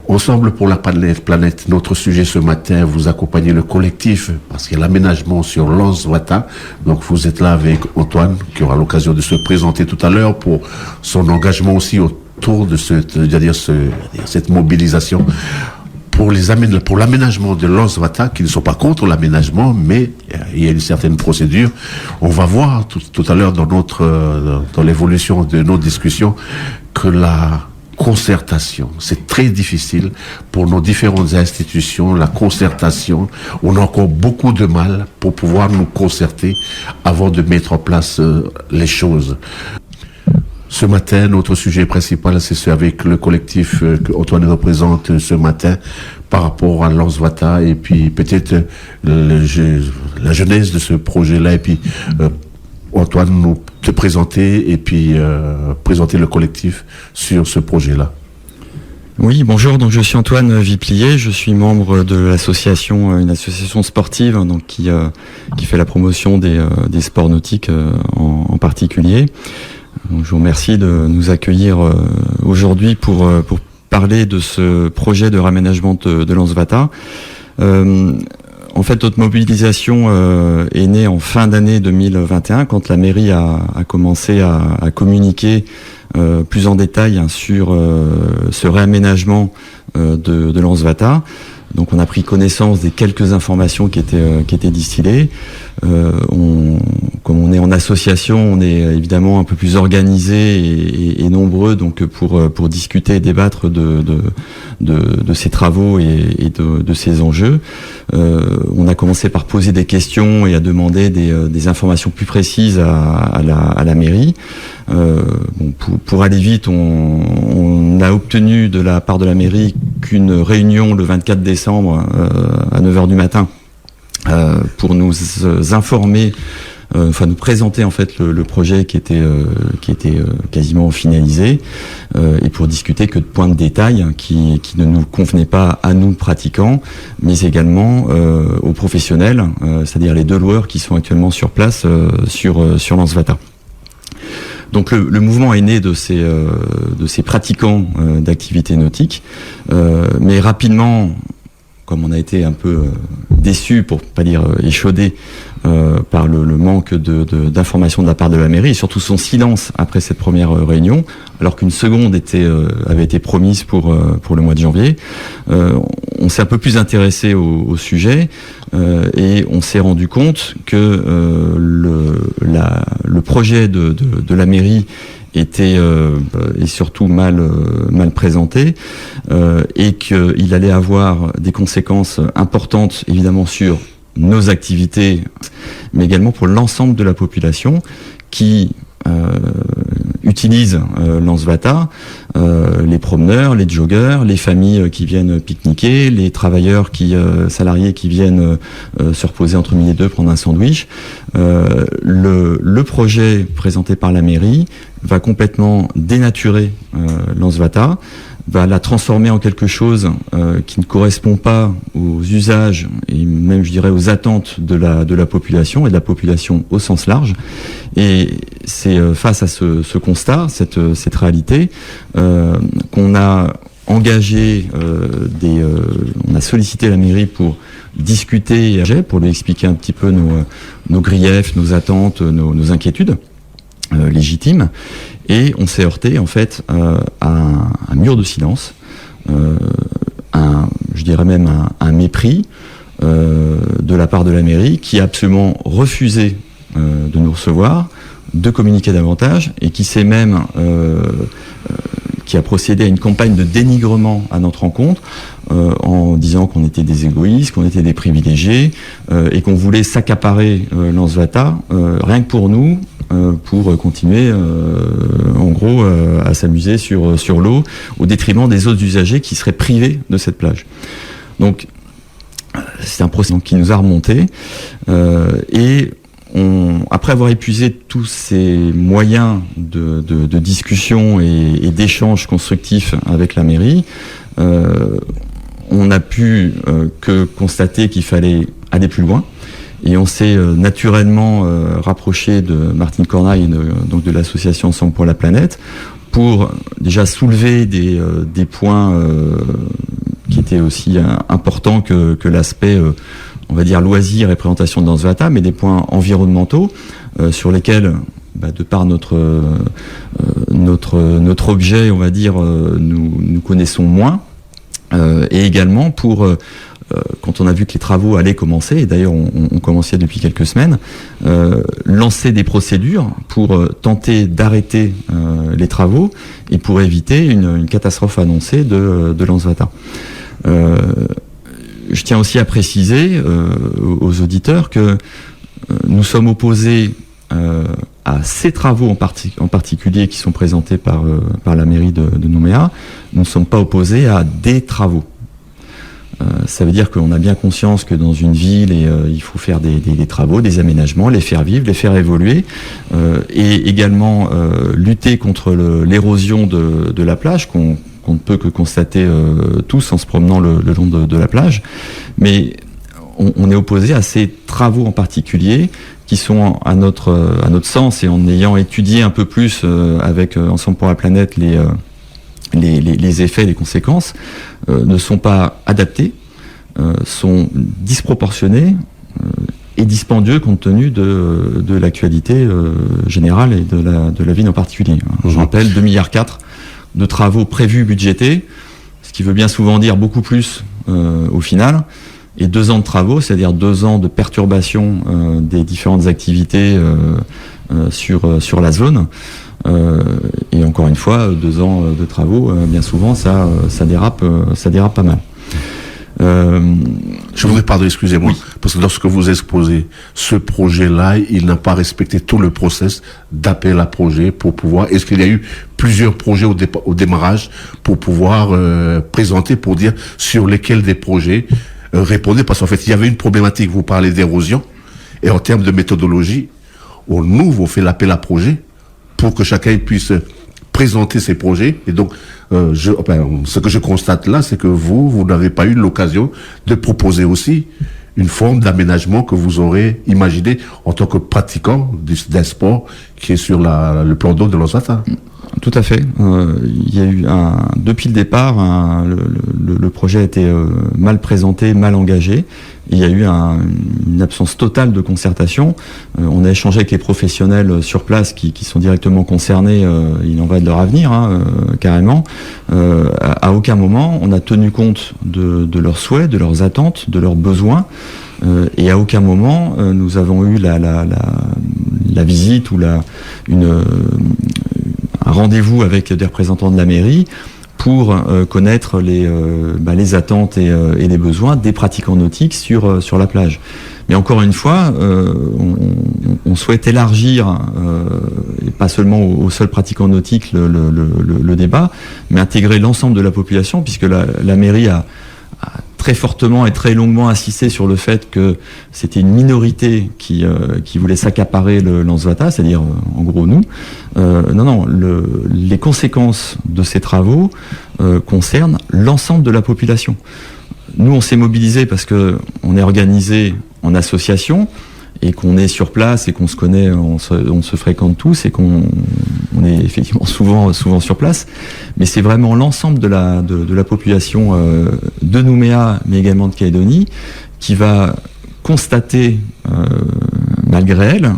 Ensemble pour la planète, notre sujet ce matin, vous accompagnez le collectif, parce qu'il y a l'aménagement sur Lens Wata. Donc vous êtes là avec Antoine, qui aura l'occasion de se présenter tout à l'heure pour son engagement aussi autour de cette mobilisation. Pour l'aménagement de Lens Wata, qui ne sont pas contre l'aménagement, mais il y a une certaine procédure. On va voir tout à l'heure dans l'évolution de nos discussions que la concertation, c'est très difficile pour nos différentes institutions, la concertation. On a encore beaucoup de mal pour pouvoir nous concerter avant de mettre en place les choses. Ce matin, notre sujet principal, c'est ce avec le collectif que Antoine représente ce matin par rapport à Lens Wata et puis peut-être la genèse de ce projet-là et puis Antoine nous te présenter et puis présenter le collectif sur ce projet-là. Oui, bonjour. Donc je suis Antoine Viplier, je suis membre de l'association, une association sportive donc qui fait la promotion des sports nautiques en particulier. Donc, je vous remercie de nous accueillir aujourd'hui pour parler de ce projet de raménagement de Lens Wata. En fait, notre mobilisation est née en fin d'année 2021, quand la mairie a commencé à communiquer plus en détail sur ce réaménagement de Lens Wata. Donc on a pris connaissance des quelques informations qui étaient distillées. Comme on est en association, on est évidemment un peu plus organisé et nombreux donc pour discuter et débattre de ces travaux et de ces enjeux. On a commencé par poser des questions et à demander des informations plus précises à la mairie. Pour aller vite, on a obtenu de la part de la mairie qu'une réunion le 24 décembre à 9h du matin pour nous informer, nous présenter en fait le projet qui était quasiment finalisé et pour discuter que de points de détail qui ne nous convenaient pas à nous pratiquants, mais également aux professionnels, c'est-à-dire les 2 loueurs qui sont actuellement sur place sur Lens Wata. Donc le mouvement est né de ces pratiquants d'activités nautiques, mais rapidement, comme on a été un peu déçus, pour pas dire échaudés, par le manque d'informations de la part de la mairie, et surtout son silence après cette première réunion, alors qu'une seconde avait été promise pour le mois de janvier. On s'est un peu plus intéressé au sujet et on s'est rendu compte que le projet de la mairie était et surtout mal présenté et qu'il allait avoir des conséquences importantes évidemment sur nos activités, mais également pour l'ensemble de la population qui utilise Lens Wata, les promeneurs, les joggeurs, les familles qui viennent pique-niquer, les travailleurs salariés qui viennent se reposer entre midi et 2, prendre un sandwich. Le projet présenté par la mairie va complètement dénaturer Lens Wata, va la transformer en quelque chose qui ne correspond pas aux usages et même, je dirais, aux attentes de la population et de la population au sens large. Et c'est face à ce constat, cette réalité, qu'on a engagé on a sollicité la mairie pour discuter, pour lui expliquer un petit peu nos griefs, nos attentes, nos inquiétudes légitimes. Et on s'est heurté en fait à un mur de silence, je dirais même un mépris de la part de la mairie qui a absolument refusé de nous recevoir, de communiquer davantage et qui s'est même qui a procédé à une campagne de dénigrement à notre encontre en disant qu'on était des égoïstes, qu'on était des privilégiés et qu'on voulait s'accaparer Lens Wata rien que pour nous, pour continuer en gros à s'amuser sur l'eau au détriment des autres usagers qui seraient privés de cette plage. Donc c'est un processus qui nous a remonté et après avoir épuisé tous ces moyens de discussion et d'échanges constructifs avec la mairie, on n'a pu que constater qu'il fallait aller plus loin. Et on s'est naturellement rapproché de Martine Cornaille, donc de l'association Ensemble pour la planète, pour déjà soulever des points c'était aussi important que l'aspect, on va dire, loisir et présentation de Lansvata, mais des points environnementaux sur lesquels, de par notre objet, on va dire, nous connaissons moins, et également pour quand on a vu que les travaux allaient commencer, et d'ailleurs on commençait depuis quelques semaines, lancer des procédures pour tenter d'arrêter les travaux et pour éviter une catastrophe annoncée de Lansvata. Je tiens aussi à préciser aux auditeurs que nous sommes opposés à ces travaux en particulier qui sont présentés par la mairie de Nouméa. Nous ne sommes pas opposés à des travaux. Ça veut dire qu'on a bien conscience que dans une ville, il faut faire des travaux, des aménagements, les faire vivre, les faire évoluer, et également lutter contre l'érosion de la plage qu'on ne peut que constater tous en se promenant le long de la plage. Mais on est opposé à ces travaux en particulier qui sont à notre sens, et en ayant étudié un peu plus avec Ensemble pour la planète les effets, les conséquences, ne sont pas adaptés, sont disproportionnés et dispendieux compte tenu de l'actualité générale et de la ville en particulier. Je rappelle 2,4 milliards de travaux prévus budgétés, ce qui veut bien souvent dire beaucoup plus au final, et 2 ans de travaux, c'est-à-dire 2 ans de perturbation des différentes activités sur la zone. Et encore une fois, 2 ans de travaux, bien souvent, ça dérape pas mal. Je voudrais, pardon, excusez-moi, oui. Parce que lorsque vous exposez ce projet-là, il n'a pas respecté tout le process d'appel à projet pour pouvoir. Est-ce qu'il y a eu plusieurs projets au démarrage pour pouvoir présenter, pour dire sur lesquels des projets répondaient? Parce qu'en fait, il y avait une problématique. Vous parlez d'érosion, et en termes de méthodologie, on fait l'appel à projet pour que chacun puisse présenter ses projets. Et donc, ce que je constate là, c'est que vous n'avez pas eu l'occasion de proposer aussi une forme d'aménagement que vous aurez imaginé en tant que pratiquant d'un sport qui est sur le plan d'eau de Lansvata. Tout à fait. Il y a eu depuis le départ, le projet a été mal présenté, mal engagé. Il y a eu une absence totale de concertation. On a échangé avec les professionnels sur place qui sont directement concernés. Il en va de leur avenir, carrément. À aucun moment, on a tenu compte de leurs souhaits, de leurs attentes, de leurs besoins. Et à aucun moment, nous avons eu la visite ou un rendez-vous avec des représentants de la mairie pour connaître les attentes et les besoins des pratiquants nautiques sur la plage. Mais encore une fois, on souhaite élargir, et pas seulement aux seuls pratiquants nautiques le débat, mais intégrer l'ensemble de la population, puisque la mairie a très fortement et très longuement insisté sur le fait que c'était une minorité qui voulait s'accaparer le Lansvata, c'est-à-dire en gros nous. Les conséquences de ces travaux concernent l'ensemble de la population. Nous, on s'est mobilisés parce que on est organisé en association et qu'on est sur place et qu'on se connaît, on se fréquente tous et qu'on est effectivement souvent sur place. Mais c'est vraiment l'ensemble de la population de Nouméa, mais également de Calédonie, qui va constater, malgré elle,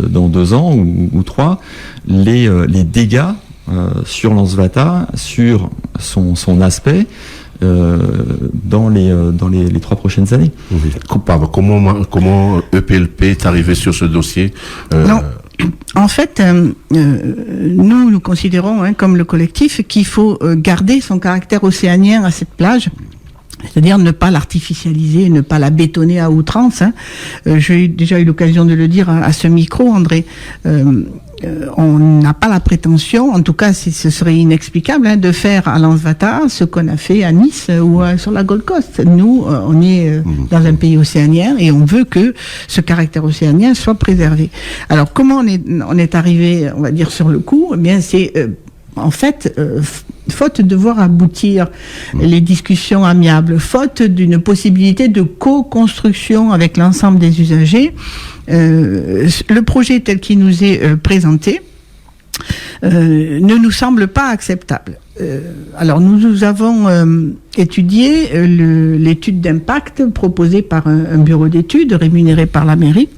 dans 2 ans ou 3, les dégâts sur Lansvata, sur son aspect, dans les 3 prochaines années. Oui. Comment EPLP est arrivé sur ce dossier Non. En fait, nous considérons, comme le collectif, qu'il faut garder son caractère océanien à cette plage. C'est-à-dire ne pas l'artificialiser, ne pas la bétonner à outrance. J'ai déjà eu l'occasion de le dire à ce micro, André. On n'a pas la prétention, en tout cas ce serait inexplicable, de faire à Lansvata ce qu'on a fait à Nice ou sur la Gold Coast. Nous, on est dans un pays océanien et on veut que ce caractère océanien soit préservé. Alors comment on est arrivé, on va dire, sur le coup? Eh bien, c'est en fait, faute de voir aboutir les discussions amiables, faute d'une possibilité de co-construction avec l'ensemble des usagers, le projet tel qu'il nous est présenté ne nous semble pas acceptable. alors nous avons étudié l'étude d'impact proposée par un bureau d'études rémunéré par la mairie.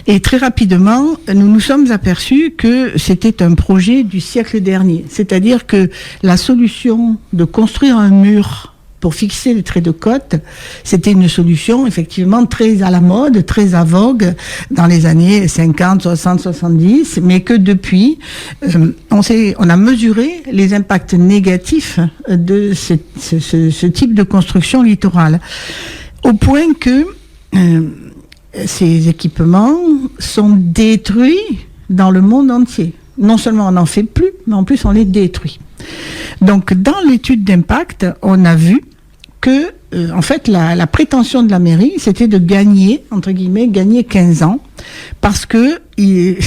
Et très rapidement, nous nous sommes aperçus que c'était un projet du siècle dernier. C'est-à-dire que la solution de construire un mur pour fixer les traits de côte, c'était une solution effectivement très à la mode, très à vogue dans les années 50, 60, 70, mais que depuis, on a mesuré les impacts négatifs de ce type de construction littorale, au point que ces équipements sont détruits dans le monde entier. Non seulement on n'en fait plus, mais en plus on les détruit. Donc dans l'étude d'impact, on a vu que en fait la prétention de la mairie, c'était de gagner, entre guillemets, gagner 15 ans, parce que les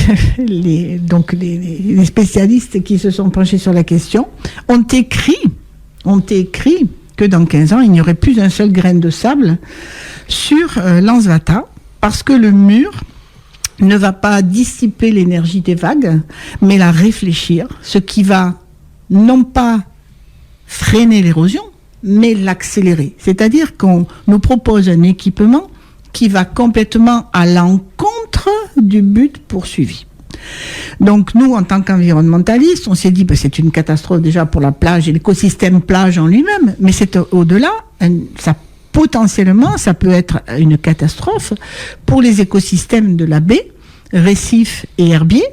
spécialistes qui se sont penchés sur la question ont écrit que dans 15 ans, il n'y aurait plus un seul grain de sable sur l'Ansvata, parce que le mur ne va pas dissiper l'énergie des vagues, mais la réfléchir, ce qui va non pas freiner l'érosion, mais l'accélérer. C'est-à-dire qu'on nous propose un équipement qui va complètement à l'encontre du but poursuivi. Donc nous, en tant qu'environnementalistes, on s'est dit c'est une catastrophe déjà pour la plage et l'écosystème plage en lui-même, mais c'est au-delà, potentiellement, ça peut être une catastrophe pour les écosystèmes de la baie, récifs et herbiers,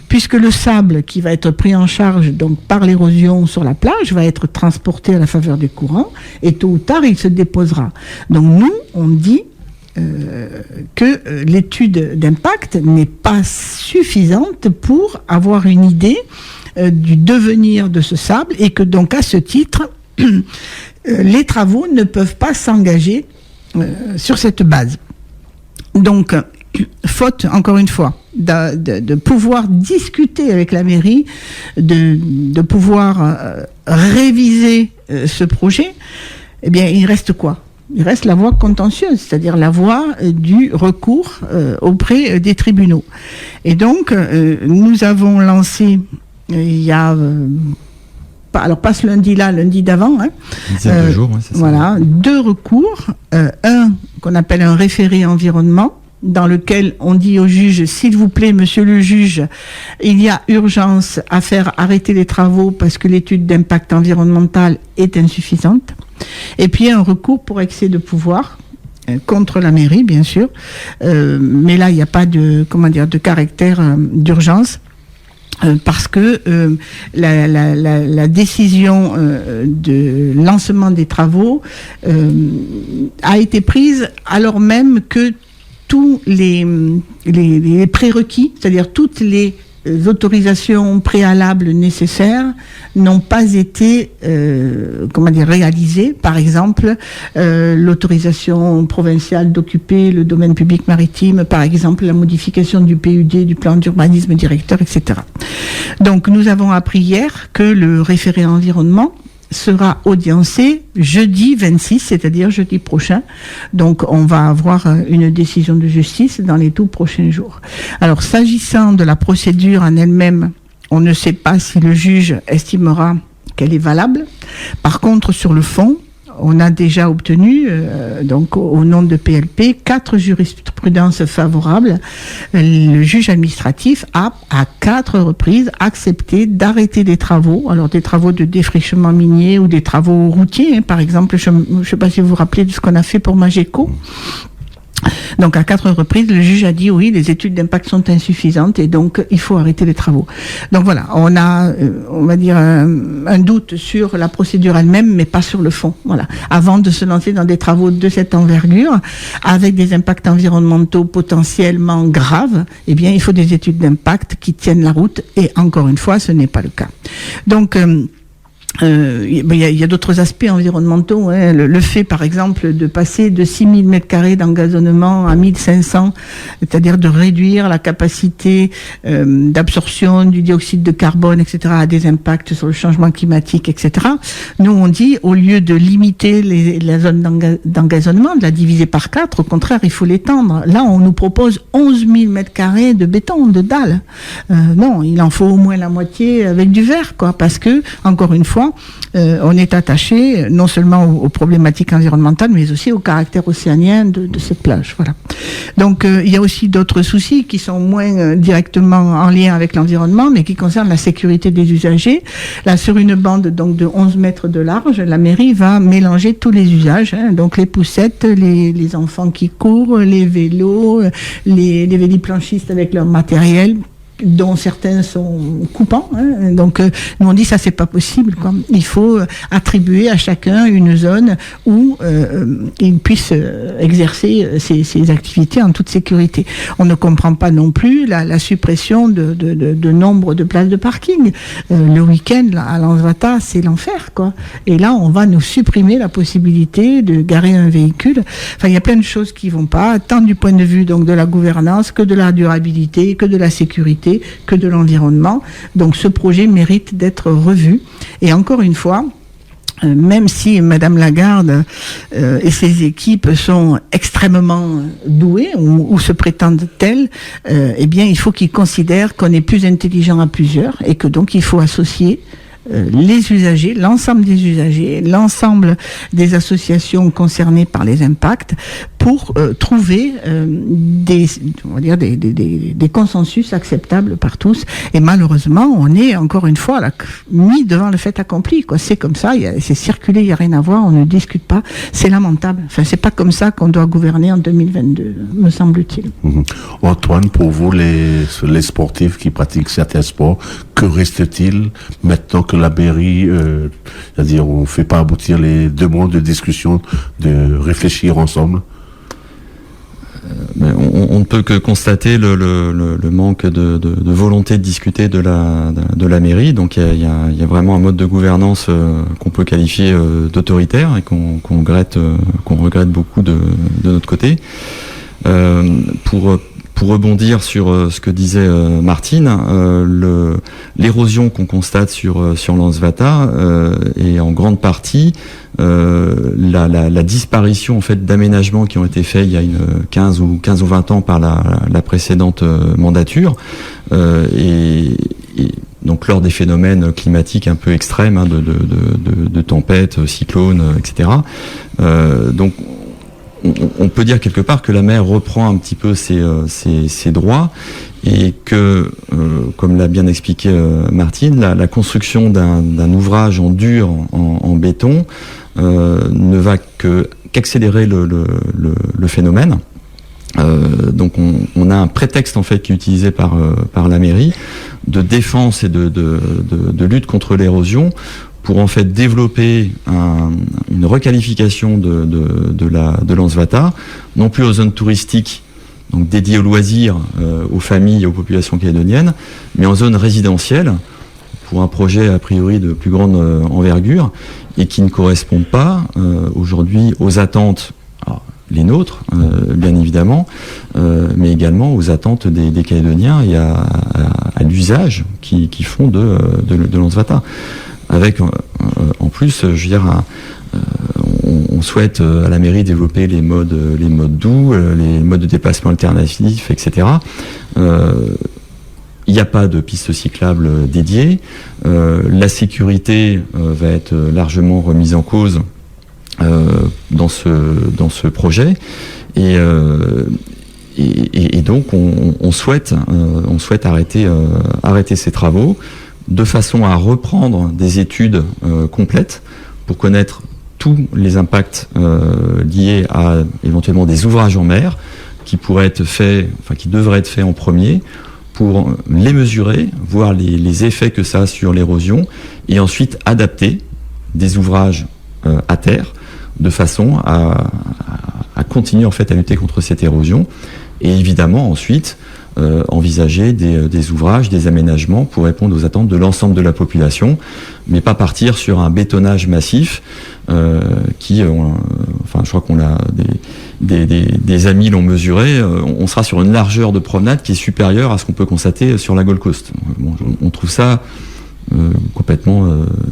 puisque le sable qui va être pris en charge donc par l'érosion sur la plage va être transporté à la faveur des courants et tôt ou tard il se déposera. Donc nous, on dit que l'étude d'impact n'est pas suffisante pour avoir une idée du devenir de ce sable et que donc à ce titre, les travaux ne peuvent pas s'engager sur cette base. Donc, faute, encore une fois, de pouvoir discuter avec la mairie, de pouvoir réviser ce projet, eh bien, il reste quoi ? Il reste la voie contentieuse, c'est-à-dire la voie du recours auprès des tribunaux. Et donc, nous avons lancé, il y a... pas ce lundi-là, lundi d'avant. Une dizaine de jours, c'est ça. Voilà, 2 recours. Un qu'on appelle un référé environnement, dans lequel on dit au juge, s'il vous plaît, monsieur le juge, il y a urgence à faire arrêter les travaux parce que l'étude d'impact environnemental est insuffisante. Et puis un recours pour excès de pouvoir contre la mairie, bien sûr. Mais là, il n'y a pas de caractère d'urgence. Parce que la décision de lancement des travaux a été prise alors même que tous les prérequis, c'est-à-dire toutes les autorisations préalables nécessaires n'ont pas été réalisées. Par exemple, l'autorisation provinciale d'occuper le domaine public maritime, par exemple la modification du PUD, du plan d'urbanisme directeur, etc. Donc nous avons appris hier que le référé environnement sera audiencé jeudi 26, c'est-à-dire jeudi prochain. Donc on va avoir une décision de justice dans les tout prochains jours. Alors s'agissant de la procédure en elle-même, on ne sait pas si le juge estimera qu'elle est valable. Par contre, sur le fond, on a déjà obtenu, donc au nom de PLP, 4 jurisprudences favorables. Le juge administratif a, à 4 reprises, accepté d'arrêter des travaux, alors des travaux de défrichement minier ou des travaux routiers, par exemple, je ne sais pas si vous vous rappelez de ce qu'on a fait pour Mageco. Donc à 4 reprises, le juge a dit oui, les études d'impact sont insuffisantes et donc il faut arrêter les travaux. Donc voilà, on a, on va dire, un doute sur la procédure elle-même, mais pas sur le fond. Voilà. Avant de se lancer dans des travaux de cette envergure, avec des impacts environnementaux potentiellement graves, eh bien il faut des études d'impact qui tiennent la route et encore une fois, ce n'est pas le cas. Donc il y a d'autres aspects environnementaux. Hein. Le fait, par exemple, de passer de 6000 m² d'engazonnement à 1500, c'est-à-dire de réduire la capacité d'absorption du dioxyde de carbone, etc., a des impacts sur le changement climatique, etc. Nous, on dit, au lieu de limiter la zone d'engazonnement, de la diviser par 4, au contraire, il faut l'étendre. Là, on nous propose 11 000 m² de béton, de dalles. Non, il en faut au moins la moitié avec du verre, quoi, parce que, encore une fois, on est attaché non seulement aux problématiques environnementales, mais aussi au caractère océanien de cette plage. Voilà. Donc, il y a aussi d'autres soucis qui sont moins directement en lien avec l'environnement, mais qui concernent la sécurité des usagers. Là, sur une bande donc de 11 mètres de large, la mairie va mélanger tous les usages, hein, donc les poussettes, les enfants qui courent, les vélos, les véliplanchistes avec leur matériel, dont certains sont coupants, hein. Donc nous on dit ça c'est pas possible, quoi. Il faut attribuer à chacun une zone où il puisse exercer ses activités en toute sécurité. On ne comprend pas non plus la suppression de nombre de places de parking. Le week-end là, à Lansvata, c'est l'enfer, quoi. Et là on va nous supprimer la possibilité de garer un véhicule. Enfin il y a plein de choses qui vont pas, tant du point de vue donc de la gouvernance que de la durabilité, que de la sécurité, que de l'environnement. Donc ce projet mérite d'être revu. Et encore une fois, même si Madame Lagarde et ses équipes sont extrêmement douées ou se prétendent telles, eh bien il faut qu'ils considèrent qu'on est plus intelligent à plusieurs et que donc il faut associer les usagers, l'ensemble des usagers, l'ensemble des associations concernées par les impacts pour trouver des consensus acceptables par tous. Et malheureusement, on est encore une fois là, mis devant le fait accompli, quoi. C'est comme ça, c'est circulé, il n'y a rien à voir, on ne discute pas. C'est lamentable. Enfin, c'est pas comme ça qu'on doit gouverner en 2022, me semble-t-il. Antoine, pour vous, les sportifs qui pratiquent certains sports, que reste-t-il maintenant que la mairie, c'est-à-dire on ne fait pas aboutir les demandes de discussion, de réfléchir ensemble? On ne peut que constater le manque de volonté de discuter de la mairie. Donc il y a vraiment un mode de gouvernance qu'on peut qualifier d'autoritaire et qu'on regrette beaucoup de notre côté. Pour rebondir sur ce que disait Martine, l'érosion qu'on constate sur Lansvata est en grande partie la disparition en fait d'aménagements qui ont été faits il y a 15 ou 20 ans par la précédente mandature et donc lors des phénomènes climatiques un peu extrêmes, hein, de tempêtes, cyclones, etc. Donc on peut dire quelque part que la mer reprend un petit peu ses droits et que, comme l'a bien expliqué Martine, la construction d'un ouvrage en dur, en béton, ne va qu'accélérer le phénomène. Donc on a un prétexte en fait qui est utilisé par la mairie de défense et de lutte contre l'érosion pour en fait développer une requalification de Lansvata, non plus aux zones touristiques, donc dédiées aux loisirs, aux familles et aux populations calédoniennes, mais en zone résidentielle, pour un projet a priori de plus grande envergure, et qui ne correspond pas aujourd'hui aux attentes, alors, les nôtres, bien évidemment, mais également aux attentes des Calédoniens et à l'usage qu'ils font de Lansvata. Avec en plus, je veux dire, on souhaite à la mairie développer les modes doux, les modes de déplacement alternatifs, etc. Il n'y a pas de piste cyclable dédiée. La sécurité va être largement remise en cause dans ce projet. Et donc on souhaite arrêter ces travaux de façon à reprendre des études complètes pour connaître tous les impacts liés à éventuellement des ouvrages en mer qui pourraient être faits, enfin qui devraient être faits en premier, pour les mesurer, voir les effets que ça a sur l'érosion, et ensuite adapter des ouvrages à terre de façon à continuer en fait à lutter contre cette érosion, et évidemment ensuite envisager des ouvrages, des aménagements pour répondre aux attentes de l'ensemble de la population, mais pas partir sur un bétonnage massif je crois qu'on a des amis l'ont mesuré, on sera sur une largeur de promenade qui est supérieure à ce qu'on peut constater sur la Gold Coast. Bon, on trouve ça complètement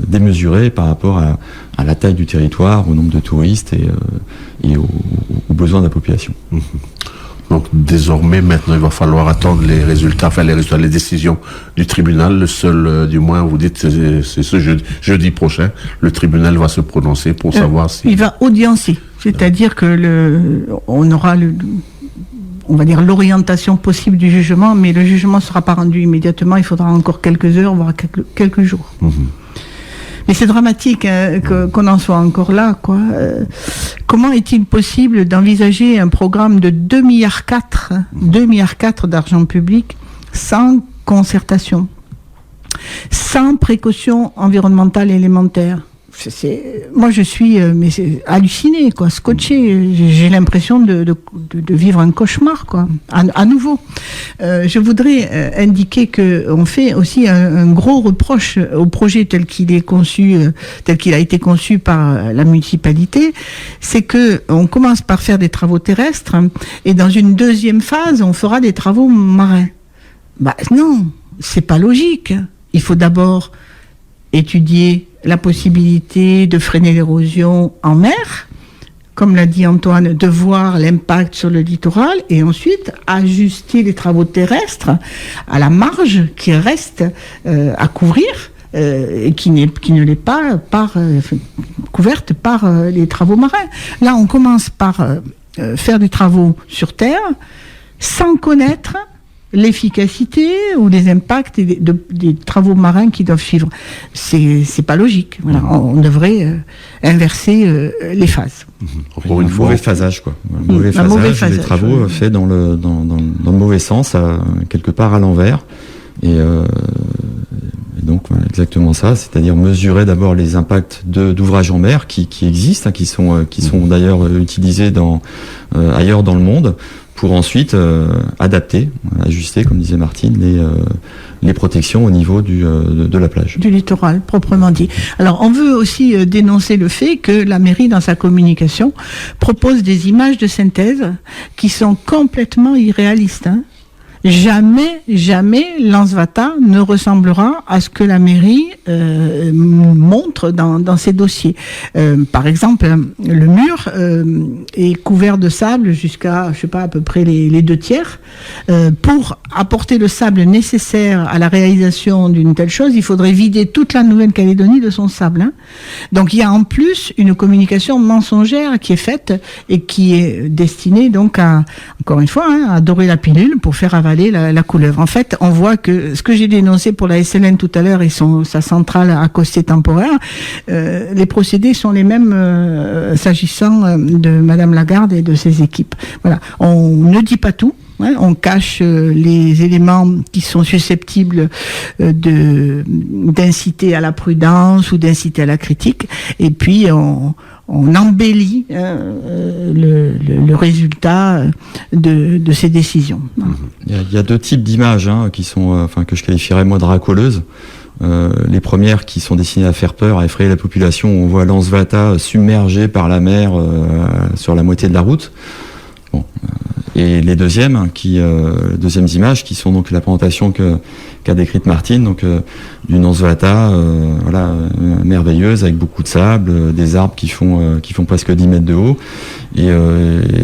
démesuré par rapport à la taille du territoire, au nombre de touristes et aux besoins de la population. Donc désormais, maintenant, il va falloir attendre les résultats, les décisions du tribunal. Le seul, du moins, vous dites, c'est ce jeudi prochain, le tribunal va se prononcer pour savoir si... Il va audiencer, c'est-à-dire que on aura on va dire l'orientation possible du jugement, mais le jugement ne sera pas rendu immédiatement, il faudra encore quelques heures, voire quelques jours. Mais c'est dramatique qu'on en soit encore là, quoi. Comment est-il possible d'envisager un programme de 2,4 milliards d'argent public sans concertation, sans précaution environnementale élémentaire? Moi, je suis hallucinée, quoi, scotchée. J'ai l'impression de vivre un cauchemar, quoi, à nouveau. Je voudrais indiquer qu'on fait aussi un gros reproche au projet tel qu'il a été conçu par la municipalité. C'est que on commence par faire des travaux terrestres et dans une deuxième phase, on fera des travaux marins. Non, c'est pas logique. Il faut d'abord étudier la possibilité de freiner l'érosion en mer, comme l'a dit Antoine, de voir l'impact sur le littoral et ensuite ajuster les travaux terrestres à la marge qui reste à couvrir et qui ne l'est pas couverte par les travaux marins. Là, on commence par faire des travaux sur terre sans connaître l'efficacité ou les impacts des travaux marins qui doivent suivre. C'est pas logique. Voilà. On devrait inverser les phases. Encore une fois, mauvais phasage, quoi. Mauvais phasage, les travaux faits dans le mauvais sens, quelque part à l'envers. Et donc, voilà, exactement ça, c'est-à-dire mesurer d'abord les impacts d'ouvrages en mer qui existent, qui sont d'ailleurs utilisés ailleurs dans le monde, pour ensuite adapter, ajuster, comme disait Martine, les protections au niveau de la plage. Du littoral, proprement dit. Alors, on veut aussi dénoncer le fait que la mairie, dans sa communication, propose des images de synthèse qui sont complètement irréalistes. Jamais Lansvata ne ressemblera à ce que la mairie montre dans ses dossiers. Par exemple, le mur est couvert de sable jusqu'à, à peu près les 2/3. Pour apporter le sable nécessaire à la réalisation d'une telle chose, il faudrait vider toute la Nouvelle-Calédonie de son sable. Donc il y a en plus une communication mensongère qui est faite et qui est destinée donc encore une fois, à dorer la pilule pour faire avaler la couleuvre. En fait, on voit que ce que j'ai dénoncé pour la SLN tout à l'heure et sa centrale accostée temporaire, les procédés sont les mêmes s'agissant de Madame Lagarde et de ses équipes. Voilà. On ne dit pas tout. On cache les éléments qui sont susceptibles d'inciter à la prudence ou d'inciter à la critique, et puis on embellit le résultat de ces décisions. Il y a deux types d'images qui sont, que je qualifierais moi de racoleuses. Les premières qui sont destinées à faire peur, à effrayer la population. On voit Lansvata submergé par la mer sur la moitié de la route. Bon. Et les deuxièmes images qui sont donc la présentation qu'a décrite Martine, donc d'une Lansvata merveilleuse avec beaucoup de sable, des arbres qui font presque 10 mètres de haut et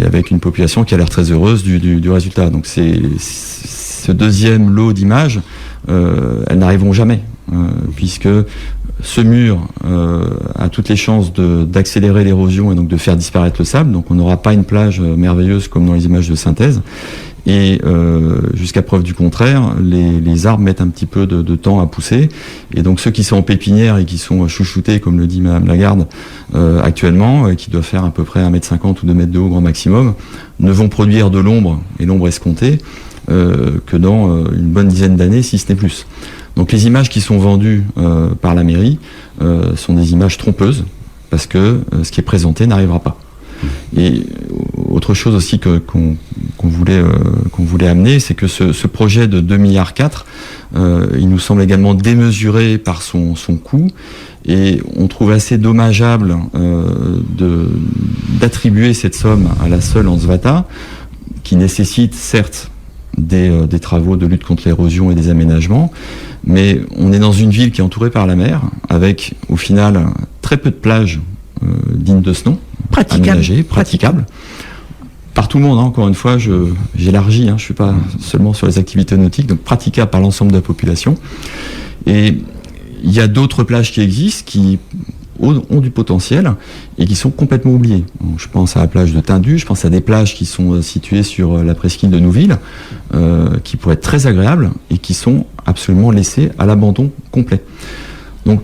avec une population qui a l'air très heureuse du résultat. Donc ce deuxième lot d'images, elles n'arriveront jamais puisque ce mur a toutes les chances d'accélérer l'érosion et donc de faire disparaître le sable. Donc on n'aura pas une plage merveilleuse comme dans les images de synthèse. Et jusqu'à preuve du contraire, les arbres mettent un petit peu de temps à pousser. Et donc ceux qui sont en pépinière et qui sont chouchoutés, comme le dit Madame Lagarde actuellement, qui doivent faire à peu près 1,50 m ou 2 mètres de haut grand maximum, ne vont produire de l'ombre, et l'ombre escomptée, que dans une bonne dizaine d'années, si ce n'est plus. Donc les images qui sont vendues par la mairie sont des images trompeuses, parce que ce qui est présenté n'arrivera pas. Et autre chose aussi qu'on voulait voulait amener, c'est que ce projet de 2,4 milliards, il nous semble également démesuré par son coût, et on trouve assez dommageable d'attribuer cette somme à la seule Lansvata, qui nécessite certes des travaux de lutte contre l'érosion et des aménagements, mais on est dans une ville qui est entourée par la mer, avec au final très peu de plages dignes de ce nom, aménagées, praticables, par tout le monde, hein, encore une fois, j'élargis, je ne suis pas seulement sur les activités nautiques, donc praticables par l'ensemble de la population. Et il y a d'autres plages qui existent, qui ont du potentiel et qui sont complètement oubliées. Donc, je pense à la plage de Tindu, je pense à des plages qui sont situées sur la presqu'île de Nouville, qui pourraient être très agréables et qui sont absolument laissées à l'abandon complet. Donc,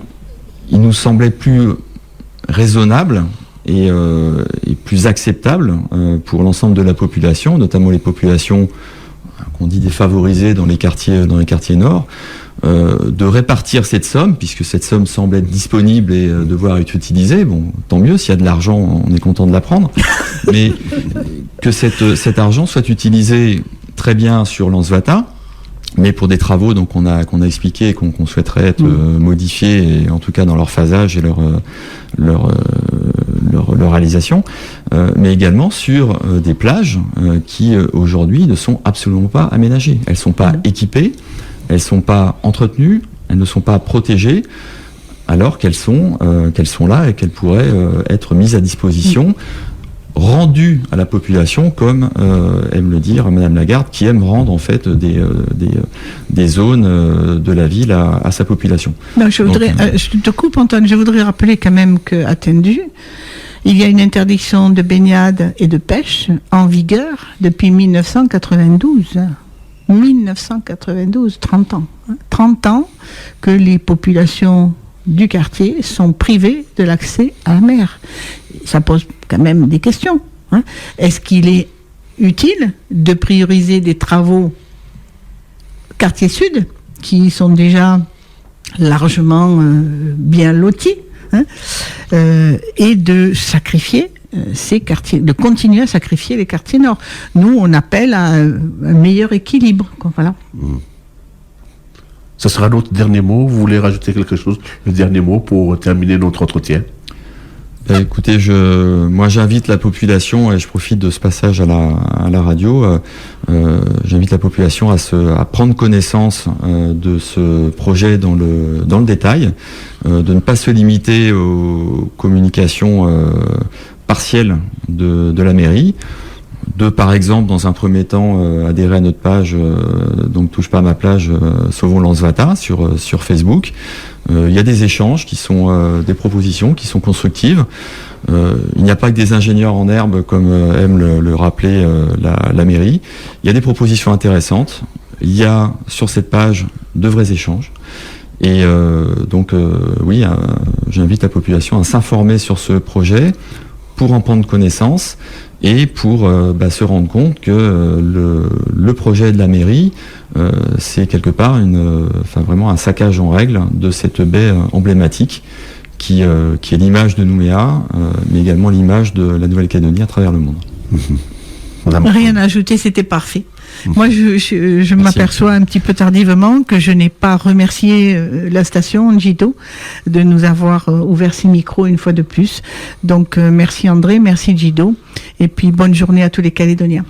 il nous semblait plus raisonnable et plus acceptable pour l'ensemble de la population, notamment les populations qu'on dit défavorisées dans les quartiers nord, de répartir cette somme, puisque cette somme semble être disponible et devoir être utilisée. Bon, tant mieux, s'il y a de l'argent, on est content de la prendre, mais que cet argent soit utilisé très bien sur Lansvata, mais pour des travaux donc qu'on a expliqué et qu'on souhaiterait être modifiés, et en tout cas dans leur phasage et leur réalisation, mais également sur des plages qui aujourd'hui ne sont absolument pas aménagées. Elles sont pas équipées, elles sont pas entretenues, elles ne sont pas protégées, alors qu'elles sont là et qu'elles pourraient être mises à disposition, rendues à la population, comme aime le dire Madame Lagarde, qui aime rendre en fait des zones de la ville à sa population. Non, je te coupe, Antoine, je voudrais rappeler quand même qu'à Tindu, il y a une interdiction de baignade et de pêche en vigueur depuis 1992. 1992, 30 ans. 30 ans que les populations du quartier sont privées de l'accès à la mer. Ça pose quand même des questions. Est-ce qu'il est utile de prioriser des travaux quartier sud, qui sont déjà largement bien lotis, et de sacrifier ces quartiers, de continuer à sacrifier les quartiers nord. Nous, on appelle à un meilleur équilibre. Voilà. Ça sera notre dernier mot. Vous voulez rajouter quelque chose, le dernier mot pour terminer notre entretien? Écoutez, moi j'invite la population, et je profite de ce passage à la radio, j'invite la population à prendre connaissance de ce projet dans le détail, de ne pas se limiter aux communications partielles de la mairie, de par exemple dans un premier temps adhérer à notre page donc touche pas à ma plage Sauvons Lansvata sur Facebook. Il y a des échanges qui sont des propositions qui sont constructives. Il n'y a pas que des ingénieurs en herbe comme aime le rappeler la mairie. Il y a des propositions intéressantes. Il y a sur cette page de vrais échanges. Et donc oui, j'invite la population à s'informer sur ce projet pour en prendre connaissance et pour se rendre compte que le projet de la mairie, c'est quelque part vraiment un saccage en règle de cette baie emblématique qui est l'image de Nouméa, mais également l'image de la Nouvelle-Calédonie à travers le monde. Rien à ajouter, c'était parfait. Moi, je m'aperçois un petit peu tardivement que je n'ai pas remercié la station Njito de nous avoir ouvert ses micros une fois de plus. Donc, merci André, merci Njido, et puis bonne journée à tous les Calédoniens.